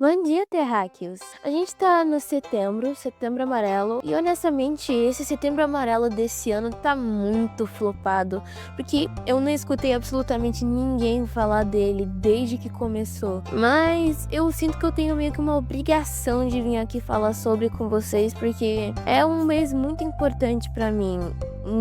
Bom dia, terráqueos! A gente tá no setembro amarelo, e honestamente, esse setembro amarelo desse ano tá muito flopado, porque eu não escutei absolutamente ninguém falar dele desde que começou. Mas eu sinto que eu tenho meio que uma obrigação de vir aqui falar sobre com vocês, porque é um mês muito importante pra mim.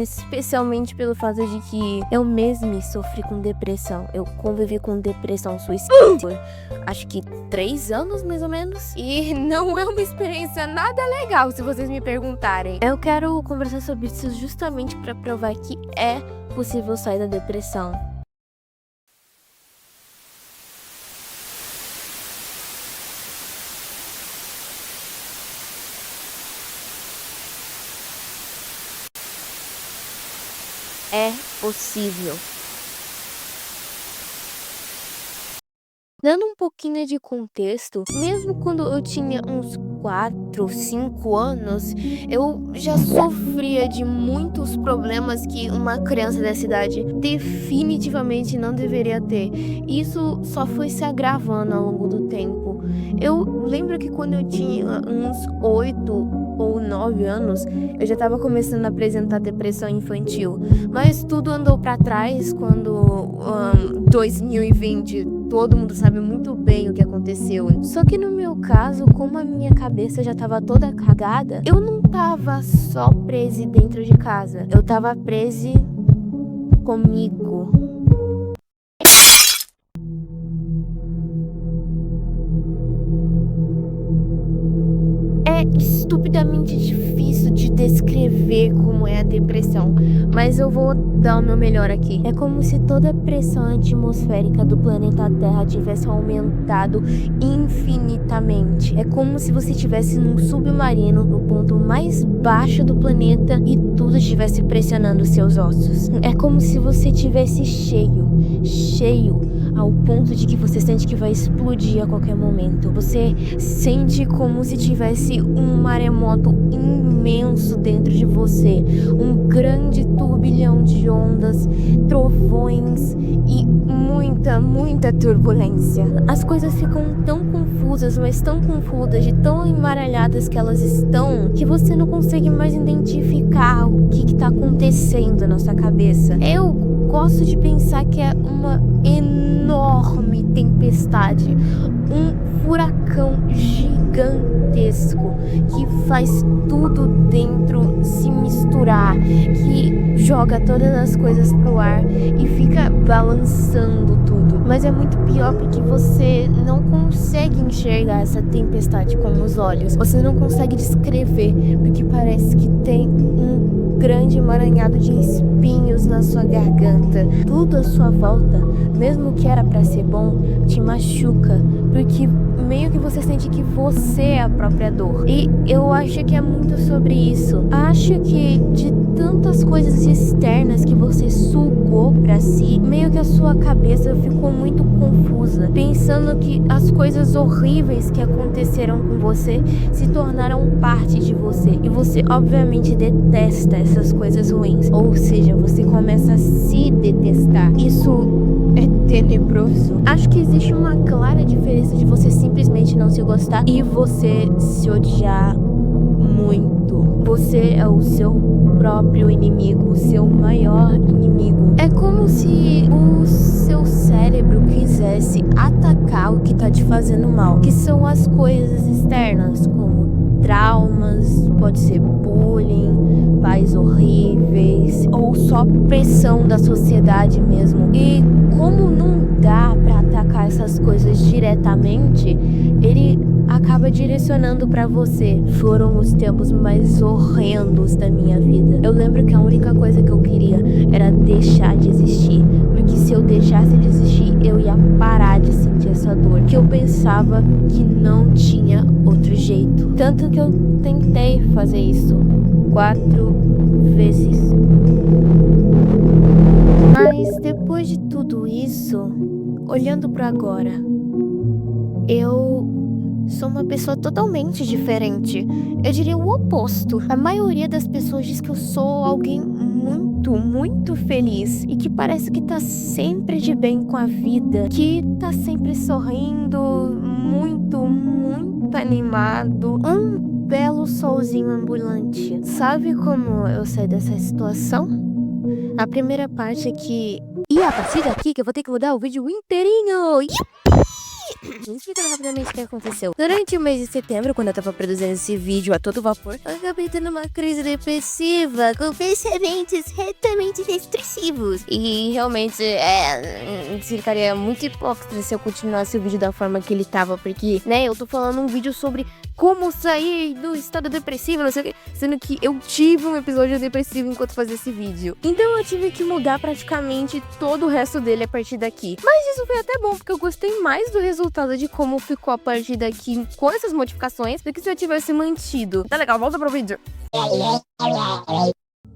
Especialmente pelo fato de que eu mesma sofri com depressão. Eu convivi com depressão suicida por acho que 3 anos, mais ou menos. E não é uma experiência nada legal, se vocês me perguntarem. Eu quero conversar sobre isso justamente para provar que é possível sair da depressão. É possível. Dando um pouquinho de contexto, mesmo quando eu tinha uns 4, 5 anos, eu já sofria de muitos problemas que uma criança dessa idade definitivamente não deveria ter. E isso só foi se agravando ao longo do tempo. Eu lembro que quando eu tinha uns 8 ou 9 anos, eu já estava começando a apresentar depressão infantil. Mas tudo andou para trás quando 2020, todo mundo sabe muito bem o que aconteceu. Só que no meu caso, como a minha cabeça já tava toda cagada, eu não tava só presa dentro de casa. Eu tava presa comigo. É estupidamente difícil de descrever como é a depressão, mas eu vou dar o meu melhor aqui. É como se toda a pressão atmosférica do planeta Terra tivesse aumentado infinitamente. É como se você estivesse num submarino no ponto mais baixo do planeta e tudo estivesse pressionando seus ossos. É como se você estivesse cheio ao ponto de que você sente que vai explodir a qualquer momento. Você sente como se tivesse um maremoto imenso dentro de você, um grande turbilhão de ondas, trovões e muita turbulência. As coisas ficam tão confusas, mas tão confusas, de tão embaralhadas que elas estão, que você não consegue mais identificar o que está acontecendo na sua cabeça. Eu gosto de pensar que é uma enorme tempestade, um furacão gigantesco que faz tudo dentro se misturar, que joga todas as coisas pro ar e fica balançando tudo. Mas é muito pior porque você não consegue enxergar essa tempestade com os olhos. Você não consegue descrever, porque parece que tem um grande emaranhado de espinhos na sua garganta. Tudo à sua volta, mesmo que era pra ser bom, te machuca, porque meio que você sente que você é a própria dor. E eu acho que é muito sobre isso. Acho que de tantas coisas externas que você sugou pra si, meio que a sua cabeça ficou muito confusa, pensando que as coisas horríveis que aconteceram com você se tornaram parte de você. E você obviamente detesta essas coisas ruins. Ou seja, você começa a se detestar. Isso é tenebroso. Acho que existe uma clara diferença de você simplesmente não se gostar e você se odiar muito. Você é o seu próprio inimigo, o seu maior inimigo. É como se o seu cérebro quisesse atacar o que tá te fazendo mal, que são as coisas externas, como traumas, pode ser bullying, pais horríveis, ou só pressão da sociedade mesmo. E como não dá pra atacar essas coisas diretamente, ele acaba direcionando pra você. Foram os tempos mais horrendos da minha vida. Eu lembro que a única coisa que eu queria era deixar de existir, porque se eu deixasse de existir, eu ia parar de sentir essa dor, que eu pensava que não tinha outro jeito. Tanto que eu tentei fazer isso 4 vezes. Mas depois de tudo isso, olhando para agora, eu sou uma pessoa totalmente diferente. Eu diria o oposto. A maioria das pessoas diz que eu sou alguém muito muito, muito feliz e que parece que tá sempre de bem com a vida, que tá sempre sorrindo, muito, muito animado. Um belo solzinho ambulante. Sabe como eu saí dessa situação? A primeira parte é que... E a partir daqui que eu vou ter que mudar o vídeo inteirinho. Explicando rapidamente o que aconteceu. Durante o mês de setembro, quando eu tava produzindo esse vídeo a todo vapor, eu acabei tendo uma crise depressiva com pensamentos retamente destrutivos. E realmente, ficaria muito hipócrita se eu continuasse o vídeo da forma que ele tava, porque, né, eu tô falando um vídeo sobre como sair do estado depressivo, não sei o que, sendo que eu tive um episódio depressivo enquanto fazia esse vídeo. Então eu tive que mudar praticamente todo o resto dele a partir daqui. Mas isso foi até bom, porque eu gostei mais do resultado de como ficou a partir daqui com essas modificações do que se eu tivesse mantido. Tá legal, volta pro vídeo.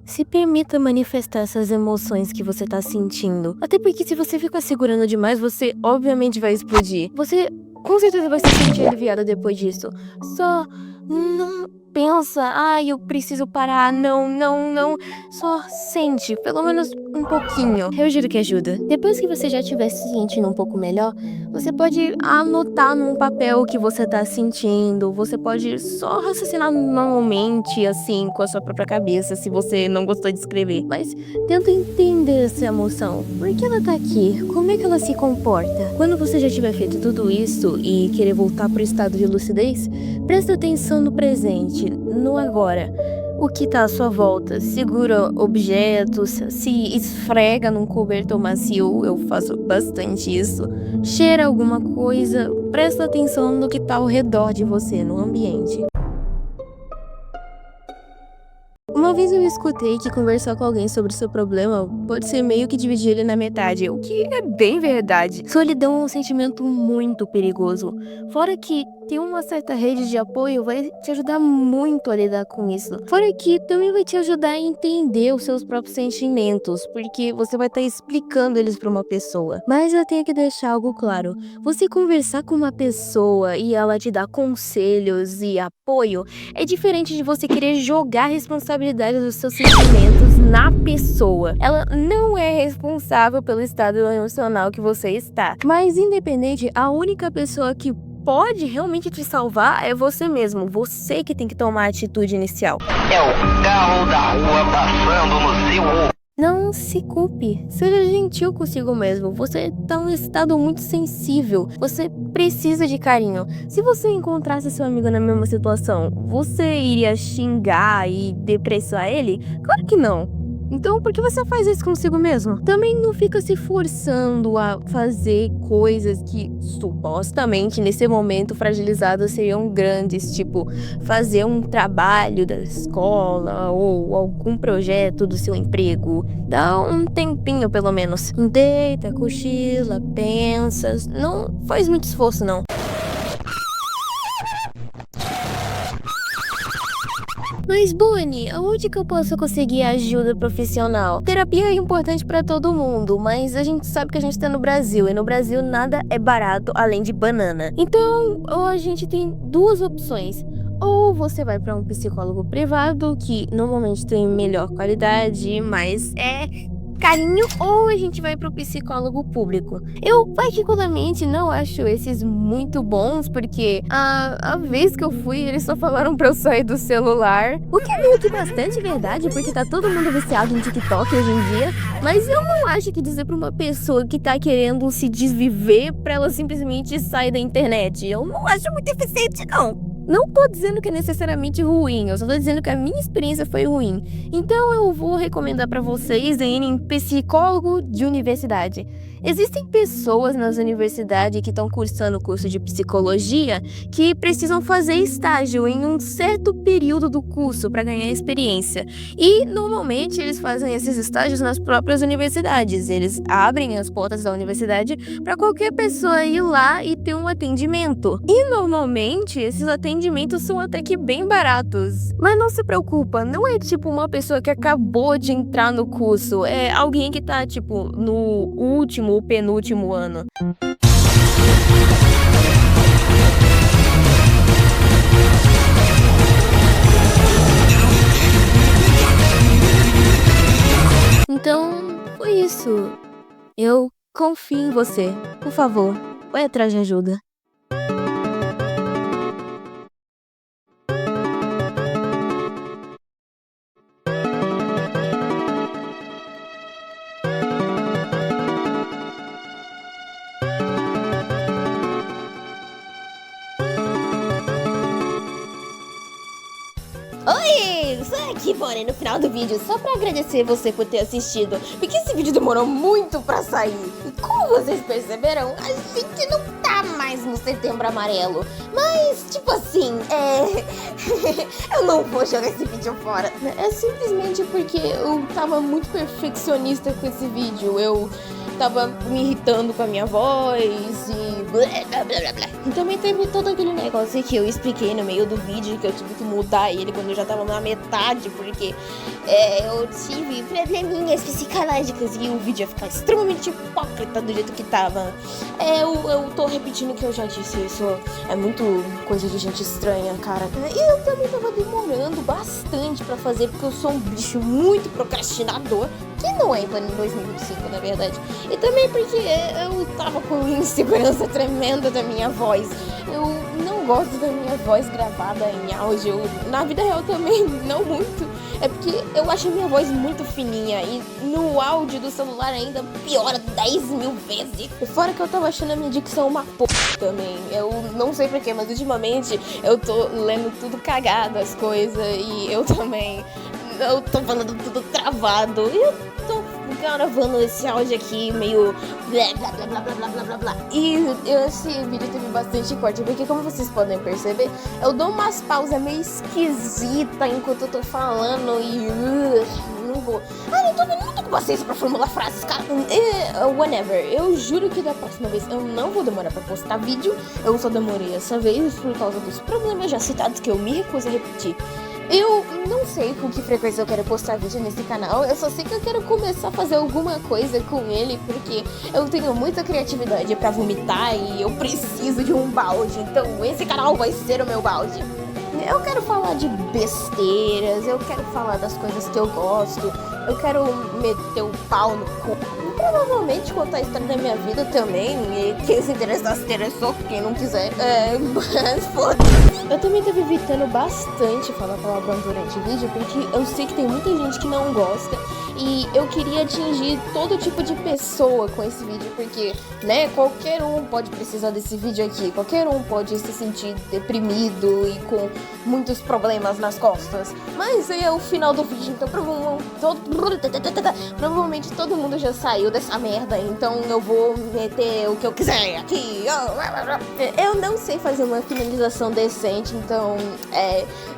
Se permita manifestar essas emoções que você tá sentindo. Até porque se você ficar segurando demais, você obviamente vai explodir. Você com certeza vai se sentir aliviada depois disso. Só não pensa, eu preciso parar, não. Só sente, pelo menos um pouquinho. Eu juro que ajuda. Depois que você já estiver se sentindo um pouco melhor, você pode anotar num papel o que você tá sentindo. Você pode só raciocinar normalmente, assim, com a sua própria cabeça, se você não gostou de escrever. Mas tenta entender essa emoção. Por que ela tá aqui? Como é que ela se comporta? Quando você já tiver feito tudo isso e querer voltar pro estado de lucidez, presta atenção no presente, no agora. O que tá à sua volta? Segura objetos, se esfrega num cobertor macio, eu faço bastante isso. Cheira alguma coisa, presta atenção no que tá ao redor de você, no ambiente. Uma vez eu escutei que conversar com alguém sobre o seu problema pode ser meio que dividir ele na metade, o que é bem verdade. Solidão é um sentimento muito perigoso. Fora que ter uma certa rede de apoio vai te ajudar muito a lidar com isso. Fora que também vai te ajudar a entender os seus próprios sentimentos, porque você vai estar explicando eles para uma pessoa. Mas eu tenho que deixar algo claro. Você conversar com uma pessoa e ela te dar conselhos e apoio é diferente de você querer jogar a responsabilidade dos seus sentimentos na pessoa. Ela não é responsável pelo estado emocional que você está. Mas independente, a única pessoa que pode realmente te salvar é você mesmo. Você que tem que tomar a atitude inicial. É o carro da rua passando no seu... Não se culpe, seja gentil consigo mesmo. Você tá em um estado muito sensível, você precisa de carinho. Se você encontrasse seu amigo na mesma situação, você iria xingar e depressar ele? Claro que não. Então, por que você faz isso consigo mesmo? Também não fica se forçando a fazer coisas que supostamente nesse momento fragilizadas seriam grandes, tipo fazer um trabalho da escola ou algum projeto do seu emprego. Dá um tempinho pelo menos. Deita, cochila, pensa. Não faz muito esforço não. Mas, Bonnie, aonde que eu posso conseguir ajuda profissional? Terapia é importante pra todo mundo, mas a gente sabe que a gente tá no Brasil, e no Brasil nada é barato além de banana. Então, a gente tem duas opções. Ou você vai pra um psicólogo privado, que normalmente tem melhor qualidade, mas é carinho, ou a gente vai pro psicólogo público. Eu particularmente não acho esses muito bons, porque a vez que eu fui, eles só falaram pra eu sair do celular, o que é meio que bastante verdade, porque tá todo mundo viciado em TikTok hoje em dia, mas eu não acho que dizer pra uma pessoa que tá querendo se desviver pra ela simplesmente sair da internet, eu não acho muito eficiente não. Não tô dizendo que é necessariamente ruim, eu só tô dizendo que a minha experiência foi ruim. Então eu vou recomendar pra vocês irem em psicólogo de universidade. Existem pessoas nas universidades que estão cursando o curso de psicologia que precisam fazer estágio em um certo período do curso para ganhar experiência. E normalmente eles fazem esses estágios nas próprias universidades. Eles abrem as portas da universidade para qualquer pessoa ir lá e ter um atendimento. E normalmente esses atendimentos são até que bem baratos. Mas não se preocupa, não é tipo uma pessoa que acabou de entrar no curso. É alguém que tá tipo no último ou penúltimo ano. Então, foi isso. Eu confio em você. Por favor, vai atrás de ajuda. Oi, só aqui, porém, no final do vídeo, só pra agradecer você por ter assistido, porque esse vídeo demorou muito pra sair. E como vocês perceberam, a gente não tá mais no Setembro Amarelo. Mas, tipo assim, eu não vou jogar esse vídeo fora. É simplesmente porque eu tava muito perfeccionista com esse vídeo. Eu tava me irritando com a minha voz e blá blá blá blá blá. E também teve todo aquele negócio que eu expliquei no meio do vídeo, que eu tive que mudar ele quando eu já tava na metade, porque eu tive probleminhas psicológicas e o vídeo ia ficar extremamente hipócrita do jeito que tava. Eu tô repetindo o que eu já disse, isso é muito coisa de gente estranha, cara. E eu também tava demorando bastante pra fazer, porque eu sou um bicho muito procrastinador, que não é em plano 2025, na verdade. E também porque eu tava com insegurança tremenda da minha voz. Eu não gosto da minha voz gravada em áudio. Na vida real também, não muito. É porque eu acho a minha voz muito fininha. E no áudio do celular ainda piora 10 mil vezes. E fora que eu tava achando a minha dicção uma porra também. Eu não sei porquê, mas ultimamente eu tô lendo tudo cagado as coisas. E eu também... Eu tô falando tudo travado. E eu tô gravando esse áudio aqui meio blá blá blá blá blá blá blá blá. E esse vídeo teve bastante corte, porque como vocês podem perceber, eu dou umas pausas meio esquisitas enquanto eu tô falando e não vou. Não tô com paciência pra formular frases, cara. Whenever. Eu juro que da próxima vez eu não vou demorar pra postar vídeo. Eu só demorei essa vez por causa dos problemas já citados que eu me recuso a repetir. Eu não sei com que frequência eu quero postar vídeo nesse canal, eu só sei que eu quero começar a fazer alguma coisa com ele, porque eu tenho muita criatividade pra vomitar e eu preciso de um balde, então esse canal vai ser o meu balde. Eu quero falar de besteiras, eu quero falar das coisas que eu gosto, eu quero meter o pau no cu. Provavelmente contar a história da minha vida também, e quem se interessar se interessou, quem não quiser, mas foda-se. Eu também tava evitando bastante falar palavrão durante o vídeo, porque eu sei que tem muita gente que não gosta, e eu queria atingir todo tipo de pessoa com esse vídeo, porque, né, qualquer um pode precisar desse vídeo aqui, qualquer um pode se sentir deprimido e com muitos problemas nas costas, mas é o final do vídeo, então provavelmente todo mundo já saiu dessa merda, então eu vou meter o que eu quiser aqui. Eu não sei fazer uma finalização decente, então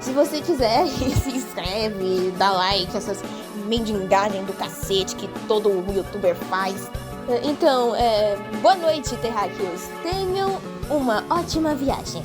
se você quiser, se inscreve, dá like, essas mendigagens do cacete que todo youtuber faz. Então, boa noite, terráqueos. Tenham uma ótima viagem.